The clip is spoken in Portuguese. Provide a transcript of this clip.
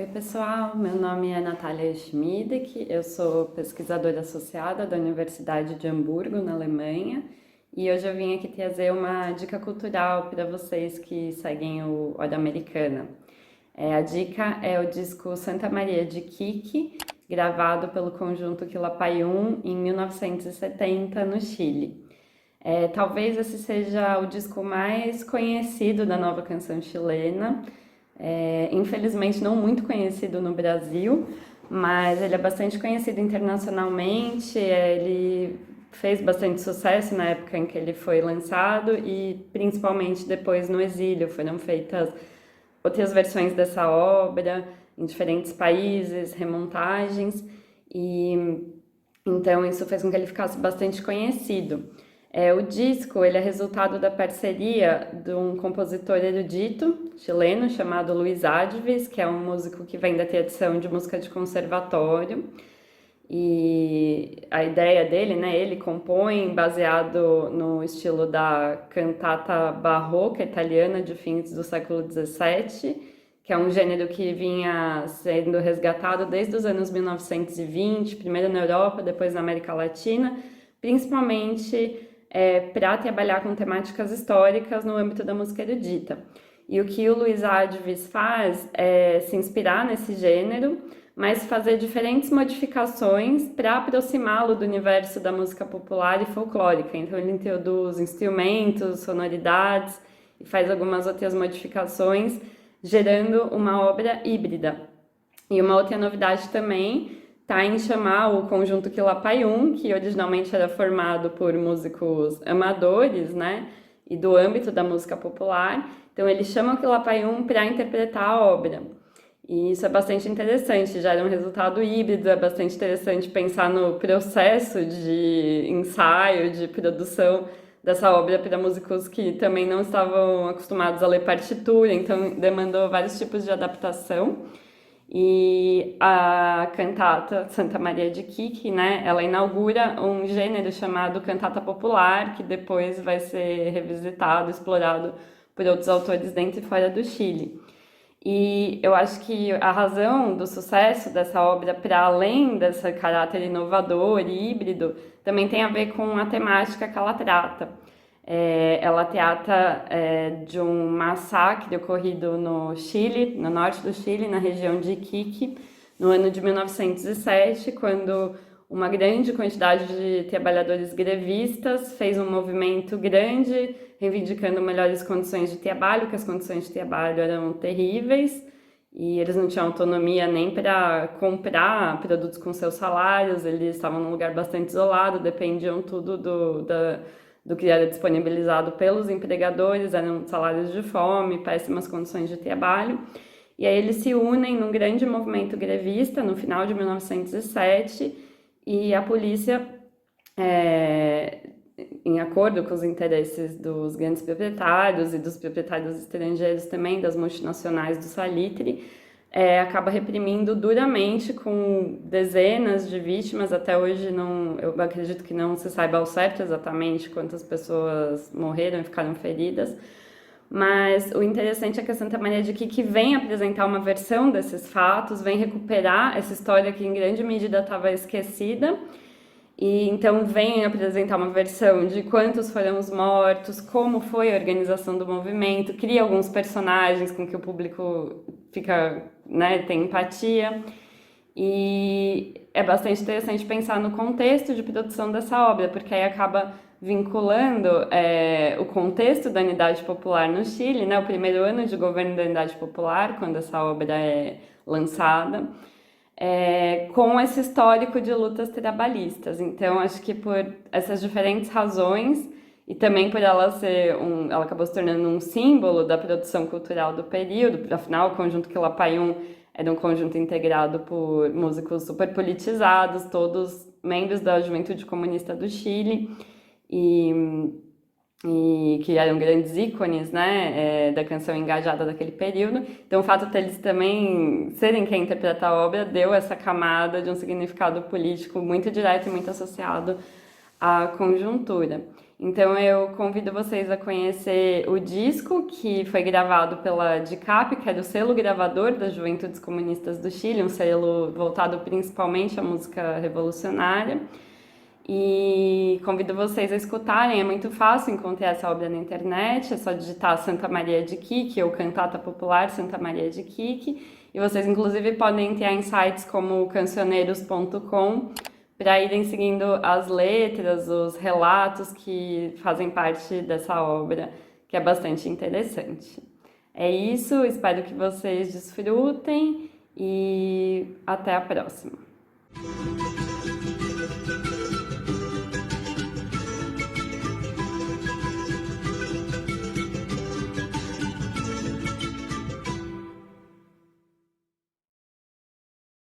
Oi, pessoal. Meu nome é Natália Schmidek, eu sou pesquisadora associada da Universidade de Hamburgo, na Alemanha, e hoje eu vim aqui trazer uma dica cultural para vocês que seguem o Hora Americana. A dica é o disco Santa Maria de Quique, gravado pelo conjunto Quilapayún em 1970, no Chile. Talvez esse seja o disco mais conhecido da nova canção chilena. Infelizmente não muito conhecido no Brasil, mas ele é bastante conhecido internacionalmente. Ele fez bastante sucesso na época em que ele foi lançado e principalmente depois no exílio. Foram feitas outras versões dessa obra em diferentes países, remontagens, e então isso fez com que ele ficasse bastante conhecido. O disco ele é resultado da parceria de um compositor erudito chileno chamado Luiz Advis, que é um músico que vem da tradição de música de conservatório. E a ideia dele, né, ele compõe baseado no estilo da cantata barroca italiana de fins do século XVII, que é um gênero que vinha sendo resgatado desde os anos 1920, primeiro na Europa, depois na América Latina, principalmente para trabalhar com temáticas históricas no âmbito da música erudita. E o que o Luiz Advis faz é se inspirar nesse gênero, mas fazer diferentes modificações para aproximá-lo do universo da música popular e folclórica. Então ele introduz instrumentos, sonoridades e faz algumas outras modificações, gerando uma obra híbrida. E uma outra novidade também está em chamar o conjunto Quilapayún, que originalmente era formado por músicos amadores, né, e do âmbito da música popular. Então eles chamam o Quilapayún para interpretar a obra. E isso é bastante interessante, já era um resultado híbrido, é bastante interessante pensar no processo de ensaio, de produção dessa obra para músicos que também não estavam acostumados a ler partitura, então demandou vários tipos de adaptação. E a cantata Santa Maria de Quique, né, ela inaugura um gênero chamado cantata popular, que depois vai ser revisitado, explorado por outros autores dentro e fora do Chile. E eu acho que a razão do sucesso dessa obra, para além desse caráter inovador e híbrido, também tem a ver com a temática que ela trata. Ela trata de um massacre ocorrido no Chile, no norte do Chile, na região de Iquique, no ano de 1907, quando uma grande quantidade de trabalhadores grevistas fez um movimento grande, reivindicando melhores condições de trabalho, que as condições de trabalho eram terríveis, e eles não tinham autonomia nem para comprar produtos com seus salários, eles estavam num lugar bastante isolado, dependiam tudo do que era disponibilizado pelos empregadores, eram salários de fome, péssimas condições de trabalho. E aí eles se unem num grande movimento grevista no final de 1907, e a polícia, em acordo com os interesses dos grandes proprietários e dos proprietários estrangeiros também, das multinacionais do salitre, acaba reprimindo duramente, com dezenas de vítimas. Até hoje eu acredito que não se saiba ao certo exatamente quantas pessoas morreram e ficaram feridas, mas o interessante é que a Santa Maria de Quique vem apresentar uma versão desses fatos, vem recuperar essa história que em grande medida estava esquecida, e então vem apresentar uma versão de quantos foram os mortos, como foi a organização do movimento, cria alguns personagens com que o público fica, né, tem empatia, e é bastante interessante pensar no contexto de produção dessa obra, porque aí acaba vinculando o contexto da Unidade Popular no Chile, né, o primeiro ano de governo da Unidade Popular, quando essa obra é lançada, com esse histórico de lutas trabalhistas. Então, acho que por essas diferentes razões, e também por ela ela acabou se tornando um símbolo da produção cultural do período, afinal, o conjunto Quilapayún era um conjunto integrado por músicos super politizados, todos membros da Juventude Comunista do Chile, e que eram grandes ícones, né, da canção engajada daquele período. Então o fato de eles também serem quem interpreta a obra deu essa camada de um significado político muito direto e muito associado à conjuntura. Então eu convido vocês a conhecer o disco que foi gravado pela DICAP, que é do selo gravador das Juventudes Comunistas do Chile, um selo voltado principalmente à música revolucionária. E convido vocês a escutarem, é muito fácil encontrar essa obra na internet, é só digitar Santa Maria de Quique ou Cantata Popular Santa Maria de Quique. E vocês inclusive podem entrar em sites como cancioneiros.com para irem seguindo as letras, os relatos que fazem parte dessa obra, que é bastante interessante. É isso, espero que vocês desfrutem e até a próxima.